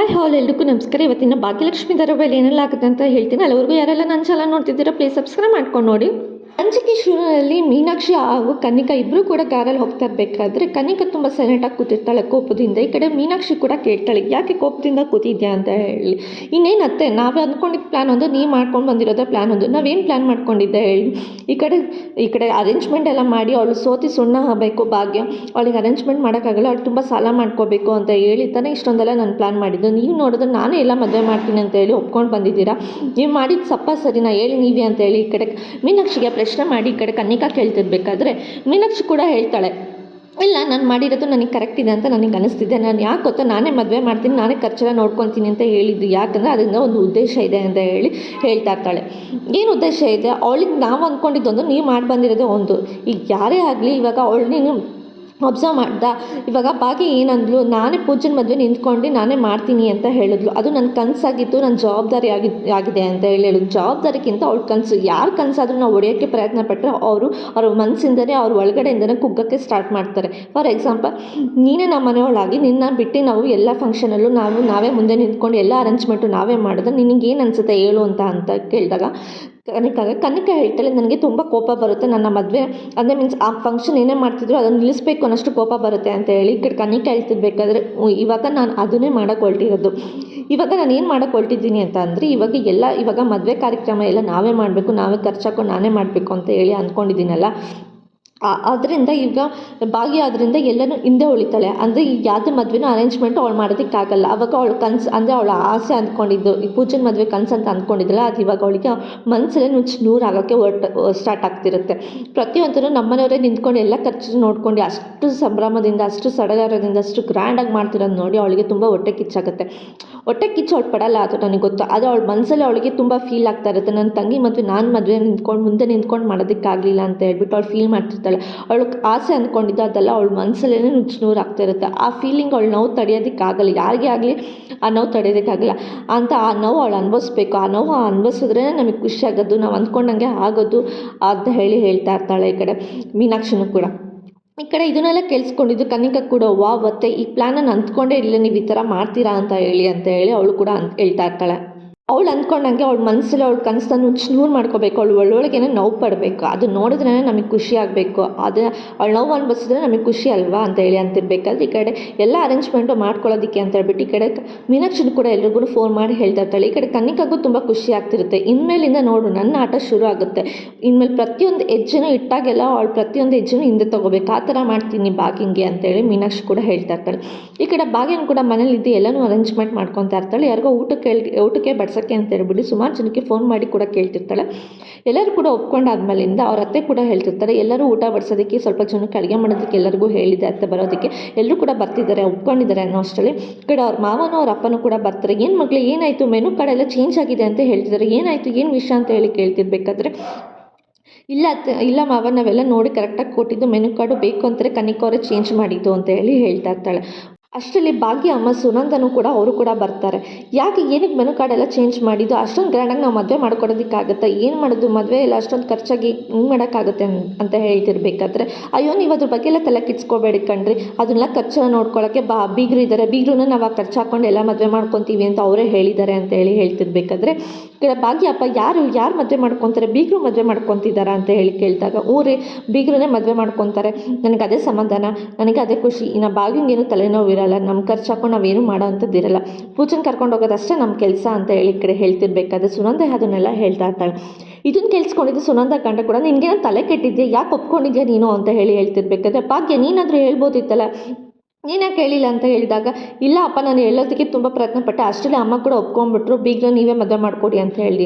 Hi ಹಾಲ್ ಎಲ್ರಿಗೂ ನಮಸ್ಕಾರ. ಇವತ್ತಿನ ಭಾಗ್ಯಲಕ್ಷ್ಮಿ ಧಾರಾವಾಹಿಯಲ್ಲಿ ಏನೆಲ್ಲ ಆಗುತ್ತೆ ಅಂತ ಹೇಳ್ತೀನಿ. ಅಲ್ಲಿವರೆಗೂ ಯಾರೆಲ್ಲ ನನ್ನ ಚಾನಲ್ ನೋಡ್ತಿದ್ದೀರಾ ಪ್ಲೀಸ್ ಸಬ್ಸ್ಕ್ರೈಬ್ ಮಾಡ್ಕೊಂಡು ನೋಡಿ. ಅಂಜಿಕೆ ಶುರುವಿನಲ್ಲಿ ಮೀನಾಕ್ಷಿ ಹಾಗೂ ಕನ್ನಿಕಾ ಇಬ್ಬರು ಕೂಡ ಕಾರಲ್ಲಿ ಹೋಗ್ತಾ ಇರಬೇಕಾದ್ರೆ ಕನ್ನಿಕಾ ತುಂಬ ಸೈಲೆಂಟಾಗಿ ಕೂತಿರ್ತಾಳೆ ಕೋಪದಿಂದ. ಈ ಕಡೆ ಮೀನಾಕ್ಷಿ ಕೂಡ ಕೇಳ್ತಾಳೆ, ಯಾಕೆ ಕೋಪದಿಂದ ಕೂತಿದ್ಯಾ ಅಂತ ಹೇಳಿ. ಇನ್ನೇನು ಅತ್ತೆ, ನಾವೇ ಅಂದ್ಕೊಂಡಿದ್ದ ಪ್ಲ್ಯಾನ್ ಒಂದು, ನೀವು ಮಾಡ್ಕೊಂಡು ಬಂದಿರೋದೇ ಪ್ಲ್ಯಾನ್ ಒಂದು, ನಾವೇನು ಪ್ಲ್ಯಾನ್ ಮಾಡ್ಕೊಂಡಿದ್ದೆ ಹೇಳಿ. ಈ ಕಡೆ ಅರೇಂಜ್ಮೆಂಟ್ ಎಲ್ಲ ಮಾಡಿ ಅವಳು ಸೋತಿ ಸುಣ್ಣ ಆಗಬೇಕು ಭಾಗ್ಯ, ಅವಳಿಗೆ ಅರೇಂಜ್ಮೆಂಟ್ ಮಾಡೋಕ್ಕಾಗಲ್ಲ, ಅವಳು ತುಂಬ ಸಾಲ ಮಾಡ್ಕೋಬೇಕು ಅಂತ ಹೇಳಿ ತಾನೇ ಇಷ್ಟೊಂದೆಲ್ಲ ನಾನು ಪ್ಲ್ಯಾನ್ ಮಾಡಿದ್ದು. ನೀವು ನೋಡಿದ್ರೆ ನಾನೇ ಎಲ್ಲ ಮದುವೆ ಮಾಡ್ತೀನಿ ಅಂತ ಹೇಳಿ ಒಪ್ಕೊಂಡು ಬಂದಿದ್ದೀರಾ. ನೀವು ಮಾಡಿದ್ದು ಸಪ್ಪ ಸರಿನಾ ಹೇಳಿ ನೀವೇ ಅಂತ ಹೇಳಿ ಈ ಕಡೆ ಮೀನಾಕ್ಷಿಗೆ ಪ್ರಶ್ನೆ ಮಾಡಿ ಈ ಕಡೆ ಕನ್ನಿಕಾ ಕೇಳ್ತಿರ್ಬೇಕಾದ್ರೆ ಮೀನಾಕ್ಷಿ ಕೂಡ ಹೇಳ್ತಾಳೆ, ಇಲ್ಲ ನಾನು ಮಾಡಿರೋದು ನನಗೆ ಕರೆಕ್ಟ್ ಇದೆ ಅಂತ ನನಗೆ ಅನಿಸ್ತಿದೆ. ನಾನು ಯಾಕೆ ಗೊತ್ತಾ, ನಾನೇ ಮದುವೆ ಮಾಡ್ತೀನಿ, ನಾನೇ ಖರ್ಚೆಲ್ಲ ನೋಡ್ಕೊತೀನಿ ಅಂತ ಹೇಳಿದ್ದು. ಯಾಕಂದರೆ ಅದರಿಂದ ಒಂದು ಉದ್ದೇಶ ಇದೆ ಅಂತ ಹೇಳಿ ಹೇಳ್ತಾ ಇರ್ತಾಳೆ. ಏನು ಉದ್ದೇಶ ಇದೆ? ಅವಳಿಗೆ ನಾವು ಅಂದ್ಕೊಂಡಿದ್ದೊಂದು, ನೀವು ಮಾಡಿ ಬಂದಿರೋದೇ ಒಂದು. ಈಗ ಯಾರೇ ಆಗಲಿ, ಇವಾಗ ಅವಳು ನೀನು ಅಬ್ಸರ್ವ್ ಮಾಡ್ದ, ಇವಾಗ ಭಾಗ್ಯ ಏನಂದ್ಲು, ನಾನೇ ಪೂಜನ ಮದುವೆ ನಿಂತ್ಕೊಂಡು ನಾನೇ ಮಾಡ್ತೀನಿ ಅಂತ ಹೇಳಿದ್ಲು. ಅದು ನನ್ನ ಕನಸಾಗಿತ್ತು, ನನ್ನ ಜವಾಬ್ದಾರಿ ಆಗಿದೆ ಅಂತ ಹೇಳಿದ್ರು. ಜವಾಬ್ದಾರಿಗಿಂತ ಅವಳ ಕನಸು, ಯಾರು ಕನಸಾದ್ರೂ ನಾವು ಹೊಡೆಯೋಕ್ಕೆ ಪ್ರಯತ್ನ ಪಟ್ಟರೆ ಅವ್ರ ಮನಸ್ಸಿಂದನೇ ಅವ್ರ ಒಳಗಡೆಯಿಂದನೇ ಕುಗ್ಗಕ್ಕೆ ಸ್ಟಾರ್ಟ್ ಮಾಡ್ತಾರೆ. ಫಾರ್ ಎಕ್ಸಾಂಪಲ್, ನೀನೇ ನಮ್ಮ ಮನೆಯೊಳಗಾಗಿ ನಿನ್ನ ಬಿಟ್ಟು ನಾವು ಎಲ್ಲ ಫಂಕ್ಷನಲ್ಲೂ ನಾವೇ ಮುಂದೆ ನಿಂತ್ಕೊಂಡು ಎಲ್ಲ ಅರೇಂಜ್ಮೆಂಟು ನಾವೇ ಮಾಡಿದ್ರೆ ನಿನಗೇನು ಅನಿಸುತ್ತೆ ಹೇಳು ಅಂತ ಕೇಳಿದಾಗ ಕನ್ನಿಕಾ ಹೇಳ್ತಾಳೆ, ನನಗೆ ತುಂಬ ಕೋಪ ಬರುತ್ತೆ, ನನ್ನ ಮದುವೆ ಅಂದರೆ ಮೀನ್ಸ್ ಆ ಫಂಕ್ಷನ್ ಏನೇ ಮಾಡ್ತಿದ್ರು ಅದನ್ನು ನಿಲ್ಲಿಸ್ಬೇಕು ಅನ್ನೋಷ್ಟು ಕೋಪ ಬರುತ್ತೆ ಅಂತ ಹೇಳಿ ಈ ಕಡೆ ಕನ್ನಿಕಾ ಹೇಳ್ತಿರ್ಬೇಕಾದ್ರೆ, ಇವಾಗ ನಾನು ಅದನ್ನೇ ಮಾಡೋಕ್ಕೆ ಹೊರಟಿರೋದು. ಇವಾಗ ನಾನು ಏನು ಮಾಡೋಕ್ಕೆ ಹೊರಟಿದ್ದೀನಿ ಅಂತ ಅಂದರೆ, ಇವಾಗ ಮದುವೆ ಕಾರ್ಯಕ್ರಮ ಎಲ್ಲ ನಾವೇ ಮಾಡಬೇಕು, ನಾವೇ ಖರ್ಚಾಕೊಂಡು ನಾನೇ ಮಾಡಬೇಕು ಅಂತ ಹೇಳಿ ಅಂದ್ಕೊಂಡಿದ್ದೀನಲ್ಲ. ಅದರಿಂದ ಈಗ ಭಾಗ್ಯ ಅದರಿಂದ ಎಲ್ಲನೂ ಹಿಂದೆ ಉಳಿತಾಳೆ. ಅಂದರೆ ಈಗ ಯಾವುದೇ ಮದುವೆನೂ ಅರೇಂಜ್ಮೆಂಟು ಅವಳು ಮಾಡೋದಕ್ಕಾಗಲ್ಲ. ಅವಾಗ ಅವಳು ಕನಸು ಅಂದರೆ ಅವಳ ಆಸೆ ಅಂದ್ಕೊಂಡಿದ್ದು, ಈ ಪೂಜನ ಮದುವೆ ಕನಸು ಅಂತ ಅಂದ್ಕೊಂಡಿದ್ದಲ್ಲ, ಅದು ಇವಾಗ ಅವಳಿಗೆ ಮನಸ್ಸಲ್ಲೇ ನೂರು ಆಗೋಕ್ಕೆ ಸ್ಟಾರ್ಟ್ ಆಗ್ತಿರುತ್ತೆ. ಪ್ರತಿಯೊಂದನ್ನು ನಮ್ಮನೆಯವರೇ ನಿಂತ್ಕೊಂಡು ಎಲ್ಲ ಖರ್ಚು ನೋಡ್ಕೊಂಡು ಅಷ್ಟು ಸಂಭ್ರಮದಿಂದ, ಅಷ್ಟು ಸಡಗರದಿಂದ, ಅಷ್ಟು ಗ್ರ್ಯಾಂಡಾಗಿ ಮಾಡ್ತಿರೋದು ನೋಡಿ ಅವಳಿಗೆ ತುಂಬ ಹೊಟ್ಟೆ ಕಿಚ್ಚಾಗುತ್ತೆ. ಹೊಟ್ಟೆ ಕಿಚ್ಚು ಅವಳು ಪಡಲ್ಲ, ಅದು ನನಗೆ ಗೊತ್ತು. ಅದು ಅವಳ ಮನಸ್ಸಲ್ಲಿ ಅವಳಿಗೆ ತುಂಬ ಫೀಲ್ ಆಗ್ತಾ ಇರುತ್ತೆ. ನನ್ನ ತಂಗಿ ನಾನು ಮದುವೆ ಮುಂದೆ ನಿಂತ್ಕೊಂಡು ಮಾಡೋದಕ್ಕಾಗಲಿಲ್ಲ ಅಂತ ಹೇಳ್ಬಿಟ್ಟು ಅವಳು ಫೀಲ್ ಮಾಡ್ತಿರ್ತಾಳೆ. ಅವಳು ಆಸೆ ಅಂದ್ಕೊಂಡಿದ್ದು ಅದೆಲ್ಲ ಅವಳ ಮನಸ್ಸಲ್ಲೇ ನೂರು ಆಗ್ತಿರುತ್ತೆ. ಆ ಫೀಲಿಂಗ್ ಅವಳು ನೋವು ತಡೆಯೋದಕ್ಕಾಗಲ್ಲ, ಯಾರಿಗೇ ಆಗಲಿ ಆ ನೋವು ತಡೆಯೋದಕ್ಕಾಗಲ್ಲ ಅಂತ. ಆ ನೋವು ಅವಳು ಅನುಭವಿಸ್ಬೇಕು. ಆ ನೋವು ಅನುಭವಿಸಿದ್ರೇ ನಮಗೆ ಖುಷಿ ಆಗೋದು, ನಾವು ಅಂದ್ಕೊಂಡಂಗೆ ಆಗೋದು ಅಂತ ಹೇಳ್ತಾ ಇರ್ತಾಳೆ ಈ ಕಡೆ ಮೀನಾಕ್ಷಿನೂ ಕೂಡ. ಈ ಕಡೆ ಇದನ್ನೆಲ್ಲ ಕೇಳಿಸ್ಕೊಂಡಿದ್ದು ಕನ್ನಿಕಾ ಕೂಡ, ಮತ್ತೆ ಈ ಪ್ಲ್ಯಾನನ್ನು ಅಂದ್ಕೊಂಡೇ ಇಲ್ಲ ನೀವು ಈ ಥರ ಮಾಡ್ತೀರಾ ಅಂತ ಹೇಳಿ ಅವಳು ಕೂಡ ಹೇಳ್ತಾ ಇರ್ತಾಳೆ. ಅವಳು ಅಂದ್ಕೊಂಡಂಗೆ ಅವಳ ಮನಸ್ಸಲ್ಲಿ ಅವಳು ಕನಸನ್ನು ನೂರು ಮಾಡ್ಕೋಬೇಕು, ಅವಳು ಒಳ್ಳೊಳಗೇನೆ ನೋವು ಪಡಬೇಕು, ಅದು ನೋಡಿದ್ರೇ ನಮಗೆ ಖುಷಿ ಆಗಬೇಕು, ಅದು ಅವಳು ನೋವು ಅನ್ಭವಿಸಿದ್ರೆ ನಮಗೆ ಖುಷಿ ಅಲ್ವಾ ಅಂತ ಹೇಳಿ ಅಂತಿರ್ಬೇಕಾದ್ರೆ ಈ ಕಡೆ ಎಲ್ಲ ಅರೇಂಜ್ಮೆಂಟು ಮಾಡ್ಕೊಳ್ಳೋದಕ್ಕೆ ಅಂತ ಹೇಳ್ಬಿಟ್ಟು ಈ ಕಡೆ ಮೀನಾಕ್ಷಿನೂ ಕೂಡ ಎಲ್ರಿಗೂ ಫೋನ್ ಮಾಡಿ ಹೇಳ್ತಾ ಇರ್ತಾಳೆ. ಈ ಕಡೆ ಕನ್ನಿಕಾಗೂ ತುಂಬ ಖುಷಿ ಆಗ್ತಿರುತ್ತೆ. ಇನ್ಮೇಲಿಂದ ನೋಡು ನನ್ನ ಆಟ ಶುರು ಆಗುತ್ತೆ, ಇನ್ಮೇಲೆ ಪ್ರತಿಯೊಂದು ಹೆಜ್ಜೆನೂ ಇಟ್ಟಾಗೆಲ್ಲ ಅವಳು ಪ್ರತಿಯೊಂದು ಹೆಜ್ಜೆನೂ ಹಿಂದೆ ತೊಗೋಬೇಕು, ಆ ಥರ ಮಾಡ್ತೀನಿ ಭಾಗ್ಯಂಗೆ ಅಂತೇಳಿ ಮೀನಾಕ್ಷಿ ಕೂಡ ಹೇಳ್ತಾ ಇರ್ತಾಳೆ. ಈ ಕಡೆ ಭಾಗ್ಯನ ಕೂಡ ಮನೇಲಿದ್ದು ಎಲ್ಲನೂ ಅರೇಂಜ್ಮೆಂಟ್ ಮಾಡ್ಕೊತಾ ಇರ್ತಾಳೆ. ಯಾರಿಗೋ ಊಟಕ್ಕೆ ಬಡ್ಸೋಕ್ಕೆ ಅಂತ ಹೇಳ್ಬಿಟ್ಟು ಸುಮಾರು ಜನಕ್ಕೆ ಫೋನ್ ಮಾಡಿ ಕೂಡ ಕೇಳ್ತಿರ್ತಾಳೆ. ಎಲ್ಲರೂ ಕೂಡ ಒಪ್ಕೊಂಡಾದ್ಮೇಲಿಂದ ಅವ್ರ ಅತ್ತೆ ಕೂಡ ಹೇಳ್ತಿರ್ತಾರೆ, ಎಲ್ಲರೂ ಊಟ ಬಡಿಸೋದಕ್ಕೆ, ಸ್ವಲ್ಪ ಜನಕ್ಕೆ ಅಡುಗೆ ಮಾಡೋದಕ್ಕೆ ಎಲ್ಲರಿಗೂ ಹೇಳಿದೆ ಅತ್ತೆ ಬರೋದಕ್ಕೆ, ಎಲ್ಲರೂ ಕೂಡ ಬರ್ತಿದ್ದಾರೆ, ಒಪ್ಕೊಂಡಿದ್ದಾರೆ ಅನ್ನೋ ಅಷ್ಟರಲ್ಲಿ ಈ ಕಡೆ ಅವ್ರ ಮಾವನೂ ಅವ್ರ ಅಪ್ಪನೂ ಕೂಡ ಬರ್ತಾರೆ. ಏನು ಮಕ್ಕಳು ಏನಾಯಿತು, ಮೆನು ಕಾರ್ಡ್ ಎಲ್ಲ ಚೇಂಜ್ ಆಗಿದೆ ಅಂತ ಹೇಳ್ತಿದ್ದಾರೆ, ಏನಾಯಿತು ಏನು ವಿಷಯ ಅಂತ ಹೇಳಿ ಕೇಳ್ತಿರ್ಬೇಕಾದ್ರೆ, ಇಲ್ಲ ಮಾವ, ನಾವೆಲ್ಲ ನೋಡಿ ಕರೆಕ್ಟಾಗಿ ಕೊಟ್ಟಿದ್ದು, ಮೆನು ಕಾರ್ಡು ಬೇಕು ಅಂತಾರೆ ಕನ್ನಿಕಾ ಅವರೇ ಚೇಂಜ್ ಮಾಡಿದ್ದು ಅಂತ ಹೇಳಿ ಹೇಳ್ತಾ ಇರ್ತಾಳೆ. ಅಷ್ಟರಲ್ಲಿ ಭಾಗ್ಯ ಅಮ್ಮ ಸುನಂದನೂ ಕೂಡ ಅವರು ಕೂಡ ಬರ್ತಾರೆ. ಏನಕ್ಕೆ ಮೆನು ಕಾರ್ಡೆಲ್ಲ ಚೇಂಜ್ ಮಾಡಿದ್ದು, ಅಷ್ಟೊಂದು ಗ್ರ್ಯಾಂಡಾಗಿ ನಾವು ಮದುವೆ ಮಾಡ್ಕೊಡೋದಕ್ಕಾಗುತ್ತೆ, ಏನು ಮಾಡೋದು ಮದುವೆ ಎಲ್ಲ ಅಷ್ಟೊಂದು ಖರ್ಚಾಗಿ ಹಿಂಗೆ ಮಾಡೋಕ್ಕಾಗುತ್ತೆ ಅಂತ ಹೇಳ್ತಿರ್ಬೇಕಾದ್ರೆ, ಅಯ್ಯೋ ನೀವು ಅದ್ರ ಬಗ್ಗೆ ಎಲ್ಲ ತಲೆ ಕೆಡಿಸ್ಕೋಬೇಡಿ ಕಣ್ರಿ, ಅದನ್ನೆಲ್ಲ ಖರ್ಚನ್ನು ನೋಡ್ಕೊಳ್ಳೋಕ್ಕೆ ಬೀಗರು ಇದ್ದಾರೆ, ಬೀಗ್ರನ್ನ ನಾವು ಆ ಖರ್ಚು ಹಾಕ್ಕೊಂಡು ಎಲ್ಲ ಮದುವೆ ಮಾಡ್ಕೊತೀವಿ ಅಂತ ಅವರೇ ಹೇಳಿದ್ದಾರೆ ಅಂತ ಹೇಳಿ ಹೇಳ್ತಿರ್ಬೇಕಾದ್ರೆ ಭಾಗ್ಯ ಅಪ್ಪ ಯಾರು ಮದುವೆ ಮಾಡ್ಕೊತಾರೆ, ಬೀಗರು ಮದುವೆ ಮಾಡ್ಕೊತಿದ್ದಾರಾ ಅಂತ ಹೇಳಿ ಕೇಳಿದಾಗ, ಊರೇ ಬೀಗ್ರನ್ನೇ ಮದುವೆ ಮಾಡ್ಕೊತಾರೆ, ನನಗೆ ಅದೇ ಸಮಾಧಾನ, ನನಗೆ ಅದೇ ಖುಷಿ, ಇನ್ನು ಭಾಗ್ಯಂಗೇನು ತಲೆನೋವಿರಲ್ಲ, ನಮ್ಮ ಖರ್ಚು ಹಾಕೊಂಡು ನಾವೇನು ಮಾಡೋ ಅಂಥದ್ದಿರಲ್ಲ, ಪೂಜನ್ ಕರ್ಕೊಂಡು ಹೋಗೋದಷ್ಟೇ ನಮ್ಮ ಕೆಲಸ ಅಂತ ಹೇಳಿ ಈ ಕಡೆ ಹೇಳ್ತಿರ್ಬೇಕಾದ್ರೆ ಸುನಂದ ಅದನ್ನೆಲ್ಲ ಹೇಳ್ತಾ ಇರ್ತಾಳೆ. ಇದನ್ನು ಕೇಳಿಸ್ಕೊಂಡಿದ್ದು ಸುನಂದ ಗಂಡ ಕೂಡ, ನಿನಗೇನೋ ತಲೆ ಕೆಟ್ಟಿದ್ಯಾ, ಯಾಕೆ ಒಪ್ಕೊಂಡಿದ್ಯಾ ನೀನು ಅಂತ ಹೇಳಿ ಹೇಳ್ತಿರ್ಬೇಕಾದ್ರೆ, ಭಾಗ್ಯ ನೀನಾದರೂ ಹೇಳ್ಬೋದಿತ್ತಲ್ಲ, ನೀನ್ಯಾಕೆ ಹೇಳಿಲ್ಲ ಅಂತ ಹೇಳಿದಾಗ, ಇಲ್ಲ ಅಪ್ಪ ನಾನು ಹೇಳೋದಕ್ಕೆ ತುಂಬ ಪ್ರಯತ್ನ ಪಟ್ಟೆ, ಅಷ್ಟರಲ್ಲಿ ಅಮ್ಮ ಕೂಡ ಒಪ್ಕೊಂಡ್ಬಿಟ್ರು, ಬೀಗ್ರ ನೀವೇ ಮದುವೆ ಮಾಡಿಕೊಡಿ ಅಂತ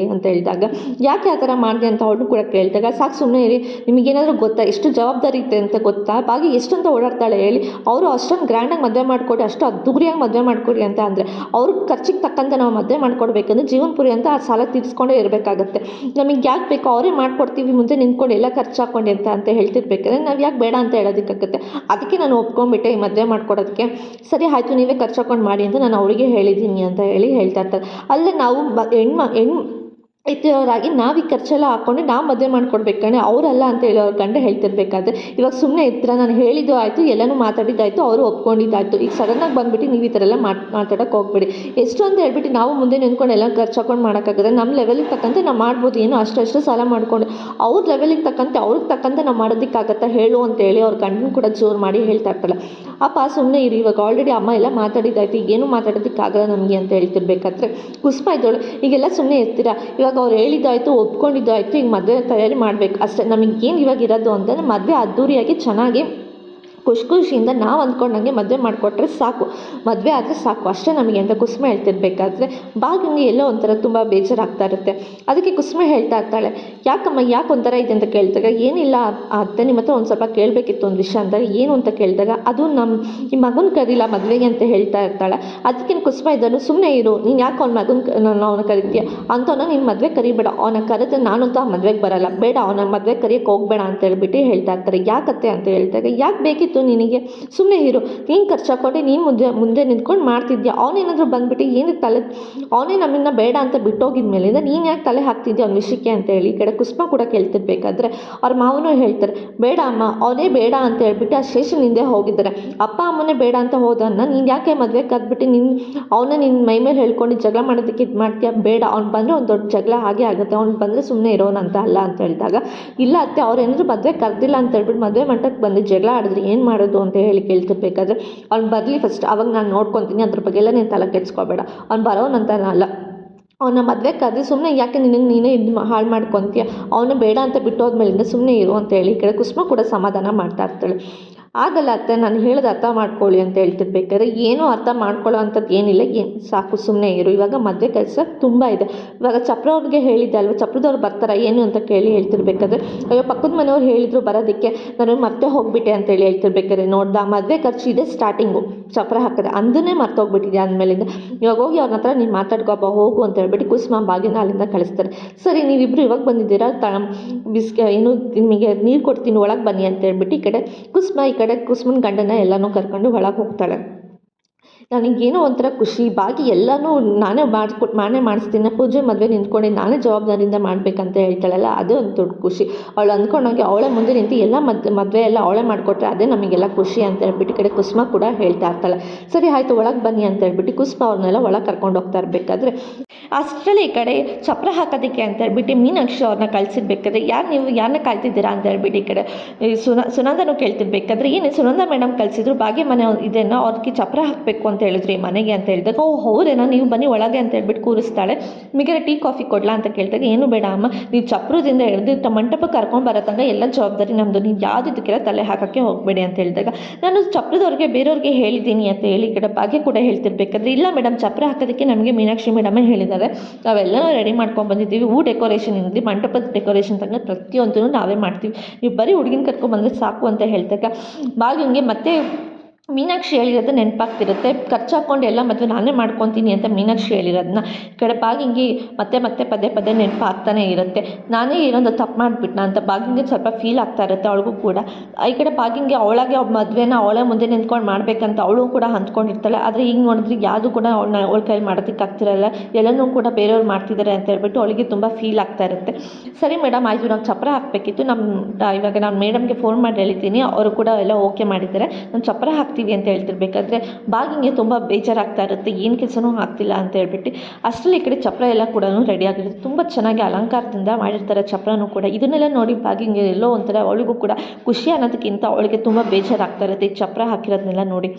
ಹೇಳಿದಾಗ, ಯಾಕೆ ಆ ಥರ ಮಾಡಿದೆ ಅಂತ ಅವಳು ಕೂಡ ಕೇಳಿದಾಗ, ಸಾಕು ಸುಮ್ಮನೆ ಇರಿ, ನಿಮಗೇನಾದರೂ ಗೊತ್ತಾ ಎಷ್ಟು ಜವಾಬ್ದಾರಿ ಇತ್ತೆ ಅಂತ ಗೊತ್ತಾ, ಭಾಗ್ಯ ಎಷ್ಟಂತ ಓಡಾಡ್ತಾಳೆ ಹೇಳಿ, ಅವರು ಅಷ್ಟೊಂದು ಗ್ರ್ಯಾಂಡಾಗಿ ಮದುವೆ ಮಾಡಿಕೊಡಿ, ಅಷ್ಟು ಅದ್ದೂರಿಯಾಗಿ ಮದುವೆ ಮಾಡಿಕೊಡಿ ಅಂತ ಅಂದರೆ, ಅವ್ರ ಖರ್ಚಿಗೆ ತಕ್ಕಂತೆ ನಾವು ಮದುವೆ ಮಾಡ್ಕೊಡ್ಬೇಕಂದ್ರೆ ಜೀವನ ಪುರಿ ಅಂತ ಆ ಸಾಲ ತೀರಿಸ್ಕೊಂಡೇ ಇರಬೇಕಾಗತ್ತೆ, ನಮಗೆ ಯಾಕೆ ಬೇಕು ಅವರೇ ಮಾಡ್ಕೊಡ್ತೀವಿ ಮುಂದೆ ನಿಂತ್ಕೊಂಡು ಎಲ್ಲ ಖರ್ಚು ಹಾಕ್ಕೊಂಡು ಅಂತ ಹೇಳ್ತಿರ್ಬೇಕಾದ್ರೆ ನಾವು ಯಾಕೆ ಬೇಡ ಅಂತ ಹೇಳೋದಕ್ಕಾಗುತ್ತೆ. ಅದಕ್ಕೆ ನಾನು ಒಪ್ಕೊಂಡ್ಬಿಟ್ಟೆ ಈ ಮದುವೆ ಕೊಡೋದಕ್ಕೆ, ಸರಿ ಆಯಿತು ನೀವೇ ಖರ್ಚು ಹಾಕೊಂಡು ಮಾಡಿ ಅಂತ ನಾನು ಅವರಿಗೆ ಹೇಳಿದ್ದೀನಿ ಅಂತ ಹೇಳಿ ಹೇಳ್ತಾ ಇರ್ತಾರೆ. ಅಲ್ಲೇ ನಾವು ಇತ್ತಿರೋರಾಗಿ ನಾವು ಈ ಖರ್ಚೆಲ್ಲ ಹಾಕ್ಕೊಂಡು ನಾವು ಮದುವೆ ಮಾಡ್ಕೊಡ್ಬೇಕು ಕಣೆ, ಅವರಲ್ಲ ಅಂತ ಹೇಳಿ ಅವ್ರ ಗಂಡ ಹೇಳ್ತಿರ್ಬೇಕಾದ್ರೆ ಇವಾಗ ಸುಮ್ಮನೆ ಇರ್ತೀರ, ನಾನು ಹೇಳಿದ್ದು ಆಯಿತು, ಎಲ್ಲನೂ ಮಾತಾಡಿದ್ದಾಯಿತು, ಅವರು ಒಪ್ಕೊಂಡಿದ್ದಾಯಿತು. ಈಗ ಸಡನ್ನಾಗಿ ಬಂದುಬಿಟ್ಟು ನೀವು ಈ ಥರ ಎಲ್ಲ ಮಾತಾಡೋಕೆ ಹೋಗ್ಬೇಡಿ. ಎಷ್ಟು ಅಂತ ಹೇಳ್ಬಿಟ್ಟು ನಾವು ಮುಂದೆ ನಿಂತ್ಕೊಂಡು ಎಲ್ಲ ಖರ್ಚು ಹಾಕೊಂಡು ಮಾಡೋಕ್ಕಾಗದೆ. ನಮ್ಮ ಲೆವೆಲಿಗೆ ತಕ್ಕಂತೆ ನಾವು ಮಾಡ್ಬೋದು, ಏನೋ ಅಷ್ಟು ಸಾಲ ಮಾಡಿಕೊಂಡು ಅವ್ರ ಲೆವೆಲಿಗೆ ತಕ್ಕಂತೆ ಅವ್ರಿಗೆ ತಕ್ಕಂತೆ ನಾವು ಮಾಡೋದಕ್ಕಾಗತ್ತಾ ಹೇಳು ಅಂತೇಳಿ ಅವ್ರ ಗಂಡನ ಕೂಡ ಜೋರು ಮಾಡಿ ಹೇಳ್ತಾ ಇರ್ತಾಳೆ. ಅಪ್ಪ ಸುಮ್ಮನೆ ಇರಿ, ಇವಾಗ ಆಲ್ರೆಡಿ ಅಮ್ಮ ಎಲ್ಲ ಮಾತಾಡಿದ್ದಾಯ್ತು, ಈಗೇನು ಮಾತಾಡೋದಕ್ಕಾಗಲ್ಲ ನಮಗೆ ಅಂತ ಹೇಳ್ತಿರ್ಬೇಕಾದ್ರೆ ಕುಸುಮ ಇದ್ದೋಳು ಈಗೆಲ್ಲ ಸುಮ್ಮನೆ ಇರ್ತೀರಾ, ಇವಾಗ ಅವ್ರು ಹೇಳಿದ್ದಾಯಿತು, ಒಪ್ಕೊಂಡಿದ್ದಾಯಿತು, ಈಗ ಮದುವೆ ತಯಾರಿ ಮಾಡಬೇಕು ಅಷ್ಟೇ. ನಮಗೇನು ಇವಾಗ ಇರೋದು ಅಂತಂದರೆ ಮದುವೆ ಅದ್ದೂರಿಯಾಗಿ ಚೆನ್ನಾಗಿ ಖುಷಿಯಿಂದ ನಾವು ಅಂದ್ಕೊಂಡಂಗೆ ಮದುವೆ ಮಾಡಿಕೊಟ್ರೆ ಸಾಕು, ಮದುವೆ ಆದರೆ ಸಾಕು ಅಷ್ಟೇ ನಮಗೆ ಅಂತ ಕುಸುಮ ಹೇಳ್ತಿರ್ಬೇಕಾದ್ರೆ ಭಾಗಂಗೆ ಎಲ್ಲೋ ಒಂಥರ ತುಂಬ ಬೇಜಾರಾಗ್ತಾ ಇರುತ್ತೆ. ಅದಕ್ಕೆ ಕುಸುಮ ಹೇಳ್ತಾ ಇರ್ತಾಳೆ, ಯಾಕಮ್ಮ ಯಾಕೆ ಒಂಥರ ಇದೆ ಅಂತ ಕೇಳಿದಾಗ, ಏನಿಲ್ಲ ಅತ್ತೆ ನಿಮ್ಮ ಹತ್ರ ಒಂದು ಸ್ವಲ್ಪ ಕೇಳಬೇಕಿತ್ತು ಒಂದು ವಿಷಯ ಅಂದಾಗ, ಏನು ಅಂತ ಕೇಳಿದಾಗ ಅದು ಈ ಮಗನ ಕರೀಲ್ಲ ಮದುವೆಗೆ ಅಂತ ಹೇಳ್ತಾ ಇರ್ತಾಳೆ. ಅದಕ್ಕೆ ಕುಸುಮ ಇದ್ದನು, ಸುಮ್ಮನೆ ಇರು, ನೀನು ಯಾಕೆ ಅವ್ನ ಅವನ ಕರಿತೀಯ ಅಂಥವನ್ನ ನೀನು ಮದುವೆ ಕರಿಬೇಡ, ಅವನ ಕರೆದ್ರೆ ನಾನಂತೂ ಆ ಮದುವೆಗೆ ಬರಲ್ಲ, ಬೇಡ ಅವನ ಮದುವೆ ಕರಿಯೋಕ್ಕೆ ಹೋಗ್ಬೇಡ ಅಂತ ಹೇಳ್ಬಿಟ್ಟು ಹೇಳ್ತಾ ಇರ್ತಾರೆ. ಯಾಕತ್ತೆ ಅಂತ ಹೇಳ್ದಾಗ, ಯಾಕೆ ಬೇಕಿತ್ತು ನಿನಗೆ, ಸುಮ್ಮನೆ ಇರು, ನೀನು ಖರ್ಚು ಹಾಕ್ಕೊಂಡೆ, ನೀನು ಮುಂದೆ ನಿಂತ್ಕೊಂಡು ಮಾಡ್ತಿದ್ಯಾ, ಅವನೇನಾದರೂ ಬಂದುಬಿಟ್ಟು ಏನಕ್ಕೆ ತಲೆ, ಅವನೇ ನಮ್ಮನ್ನ ಬೇಡ ಅಂತ ಬಿಟ್ಟೋಗಿದ ಮೇಲಿಂದ ನೀನು ಯಾಕೆ ತಲೆ ಹಾಕ್ತಿದ್ಯಾ ಅವ್ನ ವಿಷಯಕ್ಕೆ ಅಂತ ಹೇಳಿ ಈ ಕಡೆ ಕುಸುಮ ಕೂಡ ಕೇಳ್ತಿರ್ಬೇಕಾದ್ರೆ ಅವ್ರ ಮಾವನೂ ಹೇಳ್ತಾರೆ, ಬೇಡ ಅಮ್ಮ ಅವನೇ ಬೇಡ ಅಂತ ಹೇಳ್ಬಿಟ್ಟು ಆ ಸ್ಟೇಷನ್ ಹಿಂದೆ ಹೋಗಿದ್ದಾರೆ, ಅಪ್ಪ ಅಮ್ಮನೇ ಬೇಡ ಅಂತ ಹೋದನ್ನ ನೀನು ಯಾಕೆ ಮದುವೆ ಕದ್ಬಿಟ್ಟು ಅವನ್ನ ನಿನ್ನ ಮೈ ಮೇಲೆ ಹೇಳ್ಕೊಂಡು ಜಗಳ ಮಾಡೋದಕ್ಕೆ ಇದು ಮಾಡ್ತೀಯಾ, ಬೇಡ ಅವ್ನು ಬಂದರೆ ಒಂದು ದೊಡ್ಡ ಜಗಳ ಹಾಗೆ ಆಗುತ್ತೆ, ಅವ್ನು ಬಂದರೆ ಸುಮ್ಮನೆ ಇರೋನಂತ ಅಲ್ಲ ಅಂತ ಹೇಳಿದಾಗ, ಇಲ್ಲ ಅತ್ತೆ ಅವ್ರೇನಾದರೂ ಮದುವೆ ಕರೆದಿಲ್ಲ ಅಂತ ಹೇಳ್ಬಿಟ್ಟು ಮದುವೆ ಮಂಟಕ್ಕೆ ಬಂದು ಜಗಳ ಆಡಿದ್ರೆ ಏನು ಮಾಡೋದು ಅಂತ ಹೇಳಿ ಕೇಳ್ತಿರ್ಬೇಕಾದ್ರೆ, ಅವ್ನು ಬರಲಿ ಫಸ್ಟ್, ಅವಾಗ ನಾನು ನೋಡ್ಕೊತೀನಿ, ಅದ್ರ ಬಗ್ಗೆ ಎಲ್ಲ ನೀನು ತಲೆ ಕೆಡಿಸ್ಕೋಬೇಡ, ಅವ್ನು ಬರೋನಂತ ಅಲ್ಲ, ಅವನ ಮದುವೆ ಕರೆದು ಸುಮ್ಮನೆ ಯಾಕೆ ನೀನೇ ಇದು ಹಾಳು ಮಾಡ್ಕೊತೀಯ, ಅವನು ಬೇಡ ಅಂತ ಬಿಟ್ಟೋದ್ಮೇಲಿಂದ ಸುಮ್ಮನೆ ಇರು ಅಂತ ಹೇಳಿ ಈ ಕಡೆ ಕುಸುಮ ಕೂಡ ಸಮಾಧಾನ ಮಾಡ್ತಾ ಇರ್ತಾಳೆ. ಆಗಲ್ಲ ಅತ್ತೆ, ನಾನು ಹೇಳೋದು ಅರ್ಥ ಮಾಡ್ಕೊಳ್ಳಿ ಅಂತ ಹೇಳ್ತಿರ್ಬೇಕಾದ್ರೆ, ಏನೂ ಅರ್ಥ ಮಾಡ್ಕೊಳ್ಳೋ ಅಂಥದ್ದು ಏನಿಲ್ಲ, ಸಾಕು ಸುಮ್ಮನೆ ಇರು, ಇವಾಗ ಮದುವೆ ಕೆಲಸ ತುಂಬ ಇದೆ, ಇವಾಗ ಚಪ್ರವ್ರಿಗೆ ಹೇಳಿದ್ದೆ ಅಲ್ವ, ಚಪ್ರದವ್ರು ಬರ್ತಾರ ಏನು ಅಂತ ಕೇಳಿ ಹೇಳ್ತಿರ್ಬೇಕಾದ್ರೆ, ಅಯ್ಯೋ ಪಕ್ಕದ ಮನೆಯವ್ರು ಹೇಳಿದ್ರು ಬರೋದಕ್ಕೆ, ನಾನು ಮತ್ತೆ ಹೋಗ್ಬಿಟ್ಟೆ ಅಂತೇಳಿ ಹೇಳ್ತಿರ್ಬೇಕಾದ್ರೆ, ನೋಡ್ದ ಮದುವೆ ಖರ್ಚು ಇದೆ ಸ್ಟಾರ್ಟಿಂಗು ಚಪ್ರ ಹಾಕಿದೆ ಅದನ್ನೇ ಮರ್ತೋಗ್ಬಿಟ್ಟಿದೆ, ಅಂದಮೇಲಿಂದ ಇವಾಗ ಹೋಗಿ ಅವ್ರ ಹತ್ರ ನೀನು ಮಾತಾಡ್ಕೊಬ್ಬ ಹೋಗು ಅಂತ ಹೇಳ್ಬಿಟ್ಟು ಕುಸುಮ ಬಾಗಿನ ಅಲ್ಲಿಂದ ಕಳಿಸ್ತಾರೆ. ಸರಿ ನೀವಿಬ್ಬರು ಇವಾಗ ಬಂದಿದ್ದೀರಾ, ಏನು ನಿಮಗೆ ನೀರು ಕೊಡ್ತೀನಿ ಒಳಗೆ ಬನ್ನಿ ಅಂತ ಹೇಳ್ಬಿಟ್ಟು ಈ ಕಡೆ ಕುಸುಮ ಈ ಕಡೆ ಕುಸುಮನ ಗಂಡನ ಎಲ್ಲನೂ ಕರ್ಕೊಂಡು ಒಳಗೆ ಹೋಗ್ತಾಳೆ. ನನಗೇನೋ ಒಂಥರ ಖುಷಿ, ಬಾಗಿ ಎಲ್ಲನೂ ನಾನೇ ಮಾಡಿಸ್ತೀನಿ, ಪೂಜೆ ಮದುವೆ ನಿಂತ್ಕೊಂಡು ನಾನೇ ಜವಾಬ್ದಾರಿಯಿಂದ ಮಾಡಬೇಕಂತ ಹೇಳ್ತಾಳಲ್ಲ, ಅದೇ ಒಂದು ದೊಡ್ಡ ಖುಷಿ. ಅವಳು ಅಂದ್ಕೊಂಡೋಗಿ ಅವಳೇ ಮುಂದೆ ನಿಂತು ಎಲ್ಲ ಮದುವೆ ಎಲ್ಲ ಅವಳೇ ಮಾಡಿಕೊಟ್ರೆ ಅದೇ ನಮಗೆಲ್ಲ ಖುಷಿ ಅಂತ ಹೇಳ್ಬಿಟ್ಟು ಈ ಕಡೆ ಕುಸುಮ ಕೂಡ ಹೇಳ್ತಾ ಇರ್ತಾಳೆ. ಸರಿ ಆಯಿತು ಒಳಗೆ ಬನ್ನಿ ಅಂತ ಹೇಳ್ಬಿಟ್ಟು ಕುಸುಮ ಅವ್ರನ್ನೆಲ್ಲ ಒಳಗೆ ಕರ್ಕೊಂಡು ಹೋಗ್ತಾ ಇರಬೇಕಾದ್ರೆ, ಅಷ್ಟರಲ್ಲಿ ಈ ಕಡೆ ಚಪ್ರ ಹಾಕೋದಕ್ಕೆ ಅಂತ ಹೇಳ್ಬಿಟ್ಟು ಮೀನಾಕ್ಷಿ ಅವ್ರನ್ನ ಕಳಿಸಿರ್ಬೇಕಾದ್ರೆ, ಯಾರನ್ನ ಕಾಯ್ತಿದ್ದೀರಾ ಅಂತ ಹೇಳ್ಬಿಟ್ಟು ಈ ಕಡೆ ಸುನಂದನೂ ಕೇಳ್ತಿರ್ಬೇಕಾದ್ರೆ, ಏನು ಸುನಂದ ಮೇಡಮ್ ಕಳಿಸಿದ್ರು ಬಾಗಿ ಮನೆ ಇದನ್ನು ಅವ್ರಿಗೆ ಚಪ್ರ ಹಾಕಬೇಕು ಅಂತ ಹೇಳಿದ್ರಿ ಮನೆಗೆ ಅಂತ ಹೇಳಿದಾಗ, ಓ ಹೌದೇನಾ, ನೀವು ಬನ್ನಿ ಒಳಗೆ ಅಂತ ಹೇಳ್ಬಿಟ್ಟು ಕೂರಿಸ್ತಾಳೆ. ಮಿಗರೆ ಟೀ ಕಾಫಿ ಕೊಡ್ಲಾ ಅಂತ ಕೇಳ್ತಾರೆ, ಏನು ಬೇಡ ಅಮ್ಮ, ನೀವು ಚಪ್ರದಿಂದ ಹಿಡಿದು ಮಂಟಪಕ್ಕೆ ಕರ್ಕೊಂಡು ಬರೋತಂಗ ಎಲ್ಲ ಜವಾಬ್ದಾರಿ ನಮ್ಮದು, ನೀವು ಯಾವುದಕ್ಕೆಲ್ಲ ತಲೆ ಹಾಕೋಕ್ಕೆ ಹೋಗಬೇಡಿ ಅಂತ ಹೇಳಿದಾಗ, ನಾನು ಚಪ್ರದವ್ರಿಗೆ ಬೇರೆಯವ್ರಿಗೆ ಹೇಳಿದ್ದೀನಿ ಅಂತ ಹೇಳಿ ಈ ಕಡೆ ಭಾಗ್ಯ ಕೂಡ ಹೇಳ್ತಿರ್ಬೇಕಾದ್ರೆ, ಇಲ್ಲ ಮೇಡಮ್ ಚಪ್ರ ಹಾಕೋದಕ್ಕೆ ನಮಗೆ ಮೀನಾಕ್ಷಿ ಮೇಡಮೇ ಹೇಳಿದ್ದಾರೆ, ನಾವೆಲ್ಲನೂ ರೆಡಿ ಮಾಡ್ಕೊಂಡು ಬಂದಿದ್ದೀವಿ, ಡೆಕೋರೇಷನ್ ಇದ್ದೀವಿ, ಮಂಟಪದ ಡೆಕೋರೇಷನ್ ತನಕ ಪ್ರತಿಯೊಂದೂ ನಾವೇ ಮಾಡ್ತೀವಿ, ನೀವು ಬರೀ ಹುಡುಗಿನ ಕರ್ಕೊಂಡ್ಬಂದರೆ ಸಾಕು ಅಂತ ಹೇಳ್ದಾಗ, ಭಾಗ್ಯಂಗೆ ಮತ್ತೆ ಮೀನಾಕ್ಷಿ ಹೇಳಿರೋದು ನೆನಪಾಗ್ತಿರುತ್ತೆ, ಖರ್ಚು ಹಾಕ್ಕೊಂಡು ಎಲ್ಲ ಮದುವೆ ನಾನೇ ಮಾಡ್ಕೊತೀನಿ ಅಂತ ಮೀನಾಕ್ಷಿ ಹೇಳಿರೋದನ್ನ ಈ ಕಡೆ ಭಾಗಿಂಗಿ ಮತ್ತೆ ಪದೇ ನೆನಪಾಗ್ತಾನೆ ಇರುತ್ತೆ. ನಾನೇ ಏನೊಂದು ತಪ್ಪು ಮಾಡಿಬಿಟ್ನಾ ಅಂತ ಭಾಗಿಂಗೆ ಸ್ವಲ್ಪ ಫೀಲ್ ಆಗ್ತಾ ಇರುತ್ತೆ ಅವಳಿಗೂ ಕೂಡ. ಈ ಕಡೆ ಭಾಗಿಂಗೆ ಅವಳಾಗೆ ಅವ್ಳ ಮದುವೆನ ಅವಳೇ ಮುಂದೆ ನಿಂತ್ಕೊಂಡು ಮಾಡಬೇಕಂತ ಅವಳು ಕೂಡ ಅಂದ್ಕೊಂಡಿರ್ತಾಳೆ. ಆದರೆ ಈಗ ನೋಡಿದ್ರೆ ಯಾವುದು ಕೂಡ ಅವಳ ಕೈಲಿ ಮಾಡೋದಕ್ಕಾಗ್ತಿರಲ್ಲ, ಎಲ್ಲನೂ ಕೂಡ ಬೇರೆಯವ್ರು ಮಾಡ್ತಿದ್ದಾರೆ ಅಂತ ಹೇಳ್ಬಿಟ್ಟು ಅವಳಿಗೆ ತುಂಬ ಫೀಲ್ ಆಗ್ತಾ ಇರುತ್ತೆ. ಸರಿ ಮೇಡಮ್ ಆಯಿತು, ನಾವು ಚಪ್ರ ಹಾಕಬೇಕಿತ್ತು, ಇವಾಗ ನಾನು ಮೇಡಮ್ಗೆ ಫೋನ್ ಮಾಡಿ ಹೇಳಿದ್ದೀನಿ, ಅವರು ಕೂಡ ಎಲ್ಲ ಓಕೆ ಮಾಡಿದ್ದಾರೆ, ನಾನು ಚಪ್ರ ಹಾಕ್ತೀನಿ ಅಂತ ಹೇಳ್ತಿರ್ಬೇಕಾದ್ರೆ ಭಾಗಿಂಗೆ ತುಂಬ ಬೇಜಾರಾಗ್ತಾ ಇರುತ್ತೆ, ಏನು ಕೆಲಸನೂ ಆಗ್ತಿಲ್ಲ ಅಂತ ಹೇಳ್ಬಿಟ್ಟು. ಅಷ್ಟರಲ್ಲಿ ಈ ಕಡೆ ಚಪ್ರ ಎಲ್ಲ ಕೂಡ ರೆಡಿ ಆಗಿರುತ್ತೆ, ತುಂಬ ಚೆನ್ನಾಗಿ ಅಲಂಕಾರದಿಂದ ಮಾಡಿರ್ತಾರೆ ಚಪ್ರನೂ ಕೂಡ. ಇದನ್ನೆಲ್ಲ ನೋಡಿ ಭಾಗಿಂಗೆ ಎಲ್ಲೋ ಒಂಥರ ಅವಳಿಗೂ ಕೂಡ ಖುಷಿ ಅನ್ನೋದಕ್ಕಿಂತ ಅವಳಿಗೆ ತುಂಬ ಬೇಜಾರಾಗ್ತಾ ಇರುತ್ತೆ ಈ ಚಪ್ರ ಹಾಕಿರೋದನ್ನೆಲ್ಲ ನೋಡಿ.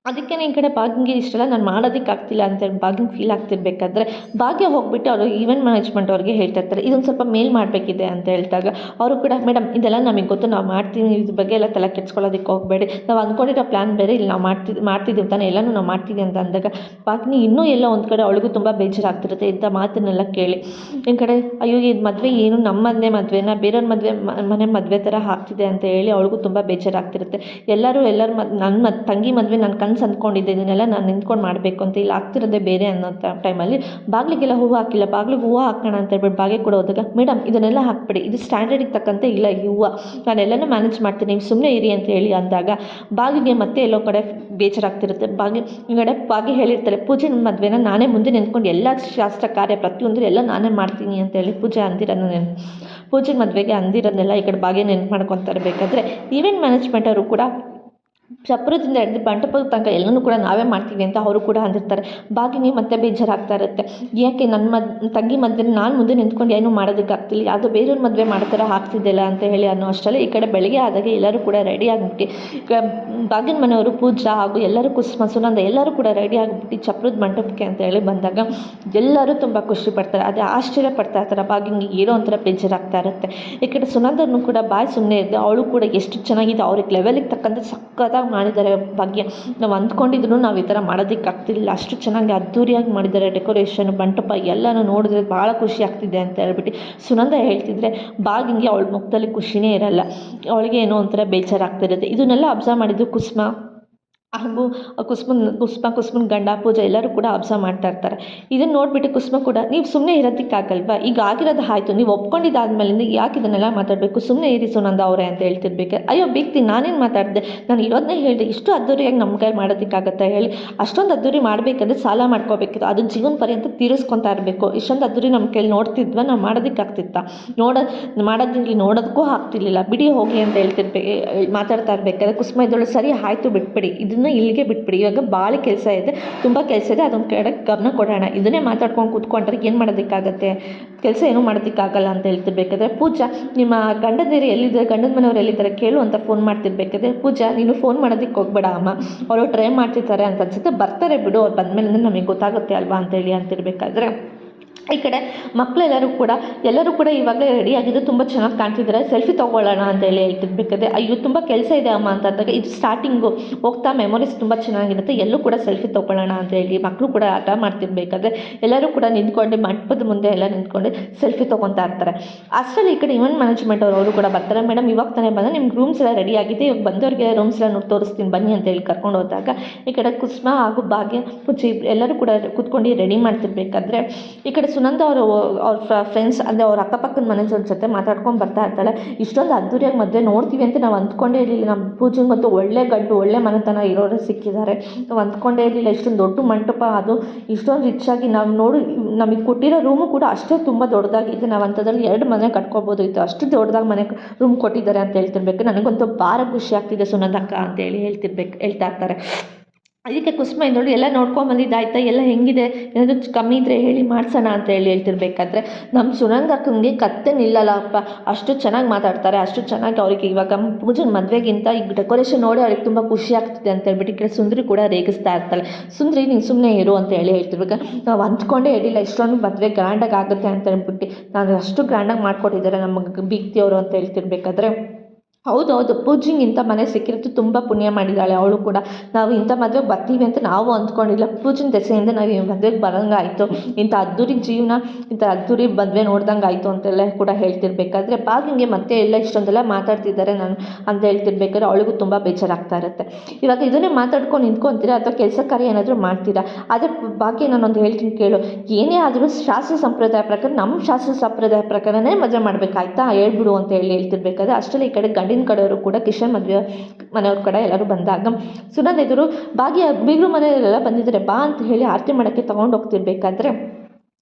ಅದಕ್ಕೆ ಈ ಕಡೆ ಭಾಗ್ಯಂಗೆ ಇಷ್ಟೆಲ್ಲ ನಾನು ಮಾಡೋದಕ್ಕಾಗ್ತಿಲ್ಲ ಅಂತೇಳಿ ಭಾಗ್ಯಂಗೆ ಫೀಲ್ ಆಗ್ತಿರ್ಬೇಕಾದ್ರೆ ಭಾಗ್ಯ ಹೋಗ್ಬಿಟ್ಟು ಅವರು ಈವೆಂಟ್ ಮ್ಯಾನೇಜ್ಮೆಂಟ್ ಅವ್ರಿಗೆ ಹೇಳ್ತಾ ಇರ್ತಾರೆ, ಇದೊಂದು ಸ್ವಲ್ಪ ಮೇಲ್ ಮಾಡಬೇಕಿದೆ ಅಂತ ಹೇಳಿದಾಗ, ಅವರು ಕೂಡ ಮೇಡಮ್ ಇದೆಲ್ಲ ನಮಗೆ ಗೊತ್ತು, ನಾವು ಮಾಡ್ತೀವಿ, ಇದ್ರ ಬಗ್ಗೆ ಎಲ್ಲ ತಲೆ ಕೆಡ್ಸ್ಕೊಳ್ಳೋದಕ್ಕೆ ಹೋಗಬೇಡಿ, ನಾವು ಅಂದ್ಕೊಂಡಿರೋ ಪ್ಲ್ಯಾನ್ ಬೇರೆ, ಇಲ್ಲಿ ನಾವು ಮಾಡ್ತಿದ್ದೀವಿ ತಾನೆ, ಎಲ್ಲನೂ ನಾವು ಮಾಡ್ತೀವಿ ಅಂತ ಅಂದಾಗ ಭಾಗ್ಯ ಇನ್ನೂ ಎಲ್ಲ ಒಂದು ಕಡೆ ಅವಳಿಗೂ ತುಂಬ ಬೇಜಾರಾಗ್ತಿರುತ್ತೆ ಇಂಥ ಮಾತನ್ನೆಲ್ಲ ಕೇಳಿ. ಈ ಕಡೆ ಅಯ್ಯೋ ಇದು ಮದುವೆ ಏನು ನಮ್ಮನ್ನೇ ಮದುವೆನ ಬೇರೆಯವ್ರ ಮನೆ ಮದುವೆ ಥರ ಆಗ್ತಿದೆ ಅಂತ ಹೇಳಿ ಅವಳಿಗೂ ತುಂಬ ಬೇಜಾರಾಗ್ತಿರುತ್ತೆ. ಎಲ್ಲರೂ ನನ್ನ ತಂಗಿ ಮದುವೆ ನನ್ನ ಕನಸು ಅಂದ್ಕೊಂಡಿದ್ದೆ ಇದನ್ನೆಲ್ಲ ನಾನು ನಿಂತ್ಕೊಂಡು ಮಾಡಬೇಕು ಅಂತ, ಇಲ್ಲಿ ಆಗ್ತಿರೋದೇ ಬೇರೆ ಅನ್ನೋ ಟೈಮಲ್ಲಿ ಬಾಗಿಲಿಗೆಲ್ಲ ಹೂವು ಹಾಕಿಲ್ಲ, ಬಾಗಿಲಿಗೆ ಹೂವು ಹಾಕೋಣ ಅಂತ ಹೇಳ್ಬಿಟ್ಟು ಬಾಗಿಲು ಕೂಡ ಹೋದಾಗ ಮೇಡಮ್ ಇದನ್ನೆಲ್ಲ ಹಾಕ್ಬಿಡಿ, ಇದು ಸ್ಟ್ಯಾಂಡರ್ಡಿಗೆ ತಕ್ಕಂತೆ ಇಲ್ಲ ಈ ಹೂವು, ನಾನೆಲ್ಲನೂ ಮ್ಯಾನೇಜ್ ಮಾಡ್ತೀನಿ, ನೀವು ಸುಮ್ಮನೆ ಇರಿ ಅಂತ ಹೇಳಿ ಅಂದಾಗ ಬಾಗಿಗೆ ಮತ್ತೆ ಎಲ್ಲೋ ಕಡೆ ಬೇಜಾರಾಗ್ತಿರುತ್ತೆ. ಹಿಂಗಡೆ ಬಾಗಿ ಹೇಳಿರ್ತಾರೆ ಪೂಜೆ ಮದುವೆನ ನಾನೇ ಮುಂದೆ ನಿಂತ್ಕೊಂಡು ಎಲ್ಲ ಶಾಸ್ತ್ರ ಕಾರ್ಯ ಪ್ರತಿಯೊಂದು ಎಲ್ಲ ನಾನೇ ಮಾಡ್ತೀನಿ ಅಂತೇಳಿ ಪೂಜೆ ಅಂದಿರೋದು ಪೂಜೆ ಮದುವೆಗೆ ಅಂದಿರೋದನ್ನೆಲ್ಲ ಈ ಕಡೆ ಬಾಗಿ ನೆನ್ಪು ಮಾಡ್ಕೊತಾರೆ. ಬೇಕಾದರೆ ಈವೆಂಟ್ ಮ್ಯಾನೇಜ್ಮೆಂಟ್ ಅವರು ಕೂಡ ಚಪ್ರದಿಂದ ಹಿಡಿದು ಮಂಟಪದ ತನಕ ಎಲ್ಲನೂ ಕೂಡ ನಾವೇ ಮಾಡ್ತೀವಿ ಅಂತ ಅವರು ಕೂಡ ಅಂದಿರ್ತಾರೆ. ಬಾಗಿನಿ ಮತ್ತೆ ಬೇಜಾರಾಗ್ತಾ ಇರುತ್ತೆ, ಯಾಕೆ ನನ್ನ ತಂಗಿ ಮದುವೆ ನಾನು ಮುಂದೆ ನಿಂತ್ಕೊಂಡು ಏನೂ ಮಾಡೋದಕ್ಕಾಗ್ತಿಲ್ಲ, ಯಾವುದೋ ಬೇರೆಯವ್ರ ಮದುವೆ ಮಾಡೋ ಥರ ಆಗ್ತಿದ್ದಿಲ್ಲ ಅಂತ ಹೇಳಿ ಅನ್ನೋ ಅಷ್ಟರಲ್ಲಿ ಈ ಕಡೆ ಬೆಳಗ್ಗೆ ಆದಾಗ ಎಲ್ಲರೂ ಕೂಡ ರೆಡಿ ಆಗಿಬಿಟ್ಟು ಬಾಗಿನ ಮನೆಯವರು ಪೂಜಾ ಹಾಗೂ ಎಲ್ಲರೂ ಕುಸುಮ ಸುನಂದ ಎಲ್ಲರೂ ಕೂಡ ರೆಡಿ ಆಗಿಬಿಟ್ಟು ಚಪ್ರದ ಮಂಟಪಕ್ಕೆ ಅಂತ ಹೇಳಿ ಬಂದಾಗ ಎಲ್ಲರೂ ತುಂಬ ಖುಷಿ ಪಡ್ತಾರೆ. ಅದೇ ಆಶ್ಚರ್ಯ ಪಡ್ತಾ ಇರ್ತಾರೆ, ಬಾಗಿನಿಗೆ ಏನೋ ಒಂಥರ ಬೇಜಾರಾಗ್ತಾ ಇರುತ್ತೆ. ಈ ಕಡೆ ಸುನಂದನು ಕೂಡ ಬಾಯಿ ಸುಮ್ಮನೆ ಇದ್ದೆ, ಅವಳು ಕೂಡ ಎಷ್ಟು ಚೆನ್ನಾಗಿದೆ ಅವ್ರಿಗೆ ಲೆವೆಲಿಗೆ ತಕ್ಕಂತೆ ಸಕ್ಕತ್ತಾಗಿ ಮಾಡಿದ್ದಾರೆ. ಭಾಗ್ಯ ನಾವು ಅಂದ್ಕೊಂಡಿದ್ರು ನಾವು ಈ ಥರ ಮಾಡೋದಕ್ಕಾಗ್ತಿಲ್ಲ, ಅಷ್ಟು ಚೆನ್ನಾಗಿ ಅದ್ದೂರಿಯಾಗಿ ಮಾಡಿದ್ದಾರೆ. ಡೆಕೋರೇಷನ್ ಮಂಟಪ ಎಲ್ಲನೂ ನೋಡಿದ್ರೆ ಭಾಳ ಖುಷಿ ಆಗ್ತಿದೆ ಅಂತ ಹೇಳ್ಬಿಟ್ಟು ಸುನಂದ ಹೇಳ್ತಿದ್ರೆ ಬಾಗಿಂಗೆ ಅವಳ ಮುಖದಲ್ಲಿ ಖುಷಿನೇ ಇರಲ್ಲ, ಅವಳಿಗೆ ಏನೋ ಒಂಥರ ಬೇಜಾರಾಗ್ತಿರುತ್ತೆ. ಇದನ್ನೆಲ್ಲ ಅಬ್ಸರ್ವ್ ಮಾಡಿದ್ದು ಕುಸುಮ ಹಾಗೂ ಕುಸುಮನ ಗಂಡ ಪೂಜಾ ಎಲ್ಲರೂ ಕೂಡ ಅಬ್ಸರ್ವ್ ಮಾಡ್ತಾ ಇರ್ತಾರೆ. ಇದನ್ನು ನೋಡಿಬಿಟ್ಟು ಕುಸುಮ ಕೂಡ ನೀವು ಸುಮ್ಮನೆ ಇರೋದಕ್ಕಾಗಲ್ವಾ, ಈಗ ಆಗಿರೋದು ಆಯಿತು, ನೀವು ಒಪ್ಕೊಂಡಿದ್ದಾದ್ಮೇಲಿಂದ ಯಾಕೆ ಇದನ್ನೆಲ್ಲ ಮಾತಾಡಬೇಕು, ಸುಮ್ಮನೆ ಇರಿ ಸುನಂದ ಅವರೇ ಅಂತ ಹೇಳ್ತಿರ್ಬೇಕು. ಅಯ್ಯೋ ಬೇಕ್ತಿ ನಾನೇನು ಮಾತಾಡಿದೆ, ನಾನು ಇರೋದನ್ನೇ ಹೇಳಿದೆ, ಇಷ್ಟು ಅದ್ದೂರಿಯಾಗಿ ನಮ್ಮ ಕೈ ಮಾಡೋದಕ್ಕಾಗತ್ತಾ ಹೇಳಿ, ಅಷ್ಟೊಂದು ಅದ್ದೂರಿ ಮಾಡಬೇಕಾದ್ರೆ ಸಾಲ ಮಾಡ್ಕೋಬೇಕಿತ್ತು, ಅದನ್ನ ಜೀವನ ಪರ್ಯಂತ ತೀರಿಸ್ಕೊತಾ ಇರಬೇಕು. ಇಷ್ಟೊಂದು ಅದ್ದೂರಿ ನಮ್ಮ ಕೈಲಿ ನೋಡ್ತಿದ್ವಾ, ನಾವು ಮಾಡೋದಕ್ಕಾಗ್ತಿತ್ತಾ, ಮಾಡೋದಿರಲಿ ನೋಡೋದಕ್ಕೂ ಆಗ್ತಿರ್ಲಿಲ್ಲ, ಬಿಡಿ ಹೋಗಿ ಅಂತ ಮಾತಾಡ್ತಾ ಇರ್ಬೇಕಾದ್ರೆ ಕುಸುಮ ಇದ್ದಳು ಸರಿ ಆಯಿತು ಬಿಟ್ಬಿಡಿ, ಇದನ್ನು ಇಲ್ಲಿಗೆ ಬಿಟ್ಬಿಡಿ, ಇವಾಗ ಭಾಳ ಕೆಲಸ ಇದೆ, ತುಂಬ ಕೆಲಸ ಇದೆ, ಅದೊಂದು ಕಡೆ ಗಮನ ಕೊಡೋಣ, ಇದನ್ನೇ ಮಾತಾಡ್ಕೊಂಡು ಕೂತ್ಕೊಂಡ್ರೆ ಏನು ಮಾಡೋದಕ್ಕಾಗತ್ತೆ, ಕೆಲಸ ಏನೂ ಮಾಡೋದಕ್ಕಾಗಲ್ಲ ಅಂತ ಹೇಳ್ತಿರ್ಬೇಕಾದ್ರೆ ಪೂಜಾ ನಿಮ್ಮ ಗಂಡಂದಿರು ಎಲ್ಲಿದ್ದಾರೆ, ಗಂಡನ ಮನೆಯವ್ರು ಎಲ್ಲಿದ್ದಾರೆ ಕೇಳು ಅಂತ ಫೋನ್ ಮಾಡ್ತಿರ್ಬೇಕಾದ್ರೆ ಪೂಜಾ ನೀನು ಫೋನ್ ಮಾಡೋದಕ್ಕೆ ಹೋಗ್ಬೇಡ ಅಮ್ಮ, ಅವರು ಟ್ರೈ ಮಾಡ್ತಿರ್ತಾರೆ ಅಂತ ಅನ್ಸುತ್ತೆ, ಬರ್ತಾರೆ ಬಿಡು, ಅವ್ರು ಬಂದಮೇಲೆ ನಮಗೆ ಗೊತ್ತಾಗುತ್ತೆ ಅಲ್ವಾ ಅಂತೇಳಿ ಅಂತಿರ್ಬೇಕಾದ್ರೆ ಈ ಕಡೆ ಎಲ್ಲರೂ ಕೂಡ ಇವಾಗಲೇ ರೆಡಿಯಾಗಿದ್ದು ತುಂಬ ಚೆನ್ನಾಗಿ ಕಾಣ್ತಿದ್ದಾರೆ, ಸೆಲ್ಫಿ ತೊಗೊಳ್ಳೋಣ ಅಂತೇಳಿ ಹೇಳ್ತಿರ್ಬೇಕಾದ್ರೆ ಅಯ್ಯೋ ತುಂಬ ಕೆಲಸ ಇದೆ ಅಮ್ಮ ಅಂತ ಅಂದಾಗ ಇದು ಸ್ಟಾರ್ಟಿಂಗು ಹೋಗ್ತಾ ಮೆಮೊರೀಸ್ ತುಂಬ ಚೆನ್ನಾಗಿರುತ್ತೆ, ಎಲ್ಲೂ ಕೂಡ ಸೆಲ್ಫಿ ತೊಗೊಳ್ಳೋಣ ಅಂತೇಳಿ ಮಕ್ಕಳು ಕೂಡ ಆಟ ಮಾಡ್ತಿರ್ಬೇಕಾದ್ರೆ ಎಲ್ಲರೂ ಕೂಡ ನಿಂತ್ಕೊಂಡು ಮಂಟಪದ ಮುಂದೆ ಎಲ್ಲ ನಿಂತ್ಕೊಂಡು ಸೆಲ್ಫಿ ತೊಗೊತಾ ಇರ್ತಾರೆ. ಅಷ್ಟರಲ್ಲಿ ಈ ಕಡೆ ಇವೆಂಟ್ ಮ್ಯಾನೇಜ್ಮೆಂಟ್ ಅವರು ಕೂಡ ಬರ್ತಾರೆ. ಮೇಡಮ್ ಇವಾಗ ತಾನೇ ಬಂದ, ನಿಮ್ಗೆ ರೂಮ್ಸ್ ಎಲ್ಲ ರೆಡಿ ಆಗಿದೆ, ಇವಾಗ ಬಂದವ್ರಿಗೆ ರೂಮ್ಸ್ ಎಲ್ಲ ನೋಡಿ ತೋರಿಸ್ತೀನಿ ಬನ್ನಿ ಅಂತೇಳಿ ಕರ್ಕೊಂಡು ಹೋದಾಗ ಈ ಕಡೆ ಕುಸುಮ ಹಾಗೂ ಭಾಗ್ಯ ಪೂಜೆ ಎಲ್ಲರೂ ಕೂಡ ಕೂತ್ಕೊಂಡು ರೆಡಿ ಮಾಡ್ತಿರ್ಬೇಕಾದ್ರೆ ಈ ಕಡೆ ಸುನಂದ ಅವ್ರ ಫ್ರೆಂಡ್ಸ್ ಅಂದರೆ ಅವ್ರ ಅಕ್ಕಪಕ್ಕದ ಮನೆಯವ್ರ ಜೊತೆ ಮಾತಾಡ್ಕೊಂಡು ಬರ್ತಾ ಇರ್ತಾಳೆ. ಇಷ್ಟೊಂದು ಅದ್ದೂರಿಯಾಗಿ ಮದುವೆ ನೋಡ್ತೀವಿ ಅಂತ ನಾವು ಅಂದ್ಕೊಂಡೇ ಇರಲಿಲ್ಲ, ನಮ್ಮ ಪೂಜೆಗಂತೂ ಒಳ್ಳೆ ಗಂಡು ಒಳ್ಳೆ ಮನೆತನ ಇರೋರು ಸಿಕ್ಕಿದ್ದಾರೆ, ನಾವು ಅಂದ್ಕೊಂಡೇ ಇರಲಿಲ್ಲ ಇಷ್ಟೊಂದು ದೊಡ್ಡ ಮಂಟಪ, ಅದು ಇಷ್ಟೊಂದು ರಿಚಾಗಿ ನಾವು ನಮಗೆ ಕೊಟ್ಟಿರೋ ರೂಮು ಕೂಡ ಅಷ್ಟೇ ತುಂಬ ದೊಡ್ಡದಾಗಿದೆ, ನಾವು ಅಂಥದ್ರಲ್ಲಿ 2 ಮನೆ ಕಟ್ಕೋಬೋದು ಇತ್ತು, ಅಷ್ಟು ದೊಡ್ಡದಾಗಿ ಮನೆ ರೂಮ್ ಕೊಟ್ಟಿದ್ದಾರೆ ಅಂತ ಹೇಳ್ತಿರ್ಬೇಕು. ನನಗಂತೂ ಭಾಳ ಖುಷಿ ಆಗ್ತಿದೆ ಸುನಂದಕ್ಕ ಅಂತೇಳಿ ಹೇಳ್ತಾ ಇರ್ತಾರೆ. ಅದಕ್ಕೆ ಕುಸುಮ ಇದ್ದೋಳು ಎಲ್ಲ ನೋಡ್ಕೊಂಬಂದಿದ್ದಾಯ್ತಾ, ಎಲ್ಲ ಹೆಂಗಿದೆ, ಏನಾದರೂ ಕಮ್ಮಿ ಇದ್ದರೆ ಹೇಳಿ ಮಾಡಿಸೋಣ ಅಂತ ಹೇಳ್ತಿರ್ಬೇಕಾದ್ರೆ ನಮ್ಮ ಸುನಂದಕ್ಕಂಗೆ ಕತ್ತೆ ನಿಲ್ಲಲ್ಲಪ್ಪ, ಅಷ್ಟು ಚೆನ್ನಾಗಿ ಮಾತಾಡ್ತಾರೆ, ಅಷ್ಟು ಚೆನ್ನಾಗಿ ಅವರಿಗೆ ಇವಾಗ ಪೂಜೆನ ಮದುವೆಗಿಂತ ಈಗ ಡೆಕೋರೇಷನ್ ನೋಡಿ ಅವ್ರಿಗೆ ತುಂಬ ಖುಷಿ ಆಗ್ತಿದೆ ಅಂತ ಹೇಳ್ಬಿಟ್ಟು ಈ ಕಡೆ ಸುಂದ್ರಿ ಕೂಡ ರೇಗಿಸ್ತಾ ಇರ್ತಾಳೆ. ಸುಂದ್ರಿ ನೀನು ಸುಮ್ಮನೆ ಇರು ಅಂತ ಹೇಳ್ತಿರ್ಬೇಕು, ನಾವು ಅಂದ್ಕೊಂಡೇ ಹೇಳಿಲ್ಲ ಇಷ್ಟೊಂದು ಮದುವೆ ಗ್ರ್ಯಾಂಡಾಗಿ ಆಗುತ್ತೆ ಅಂತ ಹೇಳ್ಬಿಟ್ಟು, ನಾನು ಅಷ್ಟು ಗ್ರ್ಯಾಂಡಾಗಿ ಮಾಡಿಕೊಟ್ಟಿದ್ದಾರೆ ನಮ್ಮ ಬೀಗ್ತಿಯವರು ಅಂತ ಹೇಳ್ತಿರ್ಬೇಕಾದ್ರೆ ಹೌದು ಪೂಜಿಂಗ್ ಇಂಥ ಮನೆ ಸಿಕ್ಕಿರೋದು ತುಂಬ ಪುಣ್ಯ ಮಾಡಿದ್ದಾಳೆ ಅವಳು ಕೂಡ, ನಾವು ಇಂಥ ಮದುವೆಗೆ ಬರ್ತೀವಿ ಅಂತ ನಾವು ಅಂದ್ಕೊಂಡಿಲ್ಲ, ಪೂಜಿನ ದೆಸೆಯಿಂದ ನಾವು ಈ ಮದುವೆಗೆ ಬರೋಂಗಾಯಿತು, ಇಂಥ ಅದ್ದೂರಿ ಜೀವನ ಇಂಥ ಅದ್ದೂರಿ ಮದುವೆ ನೋಡ್ದಂಗೆ ಆಯಿತು ಅಂತೆಲ್ಲ ಕೂಡ ಹೇಳ್ತಿರ್ಬೇಕಾದ್ರೆ ಬಾಗಿಂಗೆ ಮತ್ತೆ ಎಲ್ಲ ಇಷ್ಟೊಂದೆಲ್ಲ ಮಾತಾಡ್ತಿದ್ದಾರೆ ನಾನು ಅಂತ ಹೇಳ್ತಿರ್ಬೇಕಾದ್ರೆ ಅವಳಿಗೂ ತುಂಬ ಬೇಜಾರಾಗ್ತಾ ಇರುತ್ತೆ. ಇವಾಗ ಇದನ್ನೇ ಮಾತಾಡ್ಕೊಂಡು ನಿಂತ್ಕೊತೀರಾ ಅಥವಾ ಕೆಲಸ ಕಾರ್ಯ ಏನಾದರೂ ಮಾಡ್ತೀರಾ, ಅದ್ರ ಬಾಕಿ ನಾನೊಂದು ಹೇಳ್ತೀನಿ ಕೇಳು, ಏನೇ ಆದರೂ ಶಾಸ್ತ್ರ ಸಂಪ್ರದಾಯ ಪ್ರಕಾರ ನಮ್ಮ ಶಾಸ್ತ್ರ ಸಂಪ್ರದಾಯ ಪ್ರಕಾರನೇ ಮದುವೆ ಮಾಡಬೇಕಾಯ್ತಾ ಹೇಳ್ಬಿಡು ಅಂತ ಹೇಳ್ತಿರ್ಬೇಕಾದ್ರೆ ಅಷ್ಟರಲ್ಲಿ ಈ ಕಡೆ ಗಂಡಿನ ಕಡೆಯವರು ಕೂಡ ಕಿಶನ್ ಮದುವೆ ಮನೆಯವ್ರ ಕಡೆ ಎಲ್ಲರೂ ಬಂದಾಗ ಸುನಂದ ಎದುರು ಭಾಗ್ಯ ಬೀಗರು ಮನೆಯಲ್ಲೆಲ್ಲ ಬಂದಿದ್ದಾರೆ ಬಾ ಅಂತ ಹೇಳಿ ಆರತಿ ಮಾಡೋಕ್ಕೆ ತೊಗೊಂಡು ಹೋಗ್ತಿರ್ಬೇಕಾದ್ರೆ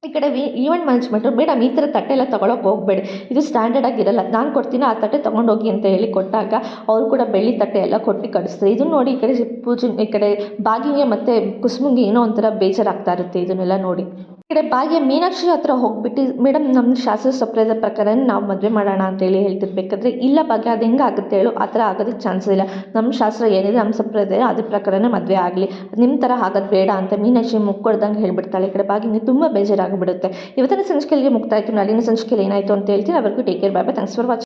ಈ ಕಡೆ ಈವೆಂಟ್ ಮ್ಯಾನೇಜ್ಮೆಂಟು ಮೇಡಮ್ ಈ ಥರ ತಟ್ಟೆ ಎಲ್ಲ ತೊಗೊಳಕ್ಕೆ ಹೋಗಬೇಡಿ, ಇದು ಸ್ಟ್ಯಾಂಡರ್ಡ್ ಆಗಿರಲ್ಲ, ನಾನು ಕೊಡ್ತೀನಿ ಆ ತಟ್ಟೆ ತೊಗೊಂಡೋಗಿ ಅಂತ ಹೇಳಿ ಕೊಟ್ಟಾಗ ಅವರು ಕೂಡ ಬೆಳ್ಳಿ ತಟ್ಟೆ ಎಲ್ಲ ಕೊಟ್ಟು ಕಳಿಸ್ತಾರೆ. ಇದನ್ನು ನೋಡಿ ಈ ಕಡೆ ಪೂಜೆ ಈ ಕಡೆ ಬಾಗಿಗೆ ಮತ್ತು ಕುಸುಮಿಗೆ ಏನೋ ಒಂಥರ ಬೇಜಾರಾಗ್ತಾ ಇರುತ್ತೆ ಇದನ್ನೆಲ್ಲ ನೋಡಿ. ಈ ಕಡೆ ಭಾಗ್ಯ ಮೀನಾಕ್ಷಿ ಹತ್ರ ಹೋಗ್ಬಿಟ್ಟು ಮೇಡಮ್ ನಮ್ಮ ಶಾಸ್ತ್ರ ಸಂಪ್ರದಾಯ ಪ್ರಕಾರ ನಾವು ಮದುವೆ ಮಾಡೋಣ ಅಂತೇಳಿ ಹೇಳ್ತಿರ್ಬೇಕಾದ್ರೆ ಇಲ್ಲ ಭಾಗ್ಯ ಅದು ಹೆಂಗೆ ಆಗುತ್ತೆ ಹೇಳು, ಆ ಥರ ಆಗೋದಕ್ಕೆ ಚಾನ್ಸ್ ಇಲ್ಲ, ನಮ್ಮ ಶಾಸ್ತ್ರ ಏನಿದೆ ನಮ್ಮ ಸಂಪ್ರದಾಯ ಅದ್ರ ಪ್ರಕಾರನೇ ಮದುವೆ ಆಗಲಿ, ನಿಮ್ಮ ಥರ ಆಗೋದು ಬೇಡ ಅಂತ ಮೀನಾಕ್ಷಿ ಮುಕ್ಕೊಡ್ದಂಗೆ ಹೇಳ್ಬಿಡ್ತಾಳೆ. ಈ ಕಡೆ ಭಾಗ್ಯನಿಗೆ ತುಂಬ ಬೇಜಾರಾಗಿಬಿಡುತ್ತೆ. ಇವತ್ತಿನ ಸಂಚಿಕೆಯಲ್ಲಿ ಮುಕ್ತಾಯಿತು, ನಾಳಿನ ಸಂಚಿಕೆಯಲ್ಲಿ ಏನಾಯಿತು ಅಂತ ಹೇಳ್ತೀನಿ. ಅವರಿಗೂ take care, bye bye, thanks for watching.